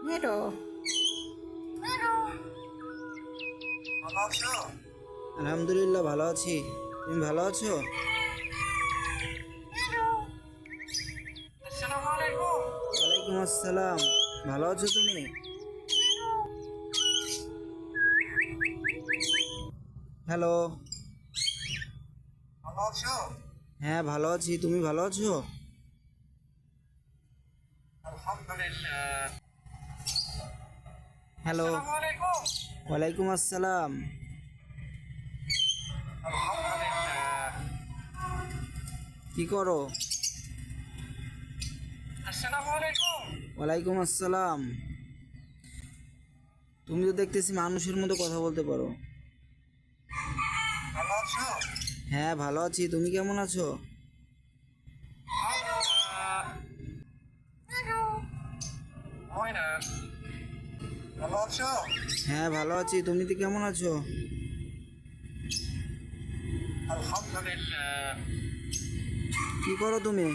মেরো। ভালো আছো? আলহামদুলিল্লাহ ভালো আছি। তুমি ভালো আছো? আসসালামু আলাইকুম। ওয়ালাইকুম আসসালাম। ভালো আছো তুমি? হ্যালো। ভালো আছো? হ্যাঁ ভালো আছি, তুমি ভালো আছো? আলহামদুলিল্লাহ। হ্যালো। আসসালামু আলাইকুম। ওয়ালাইকুম আসসালাম। আলহামদুলিল্লাহ। কি করো? আসসালামু আলাইকুম। ওয়ালাইকুম আসসালাম। তুমি তো দেখতেছি মানুষের মতো কথা বলতে পারো। ভালো আছো? হ্যাঁ ভালো আছি, তুমি কেমন আছো? ময়না, ভালো আছো? হ্যাঁ ভালো আছি, তুমি তো কেমন আছো? আলহামদুলিল্লাহ। কি করো তুমি?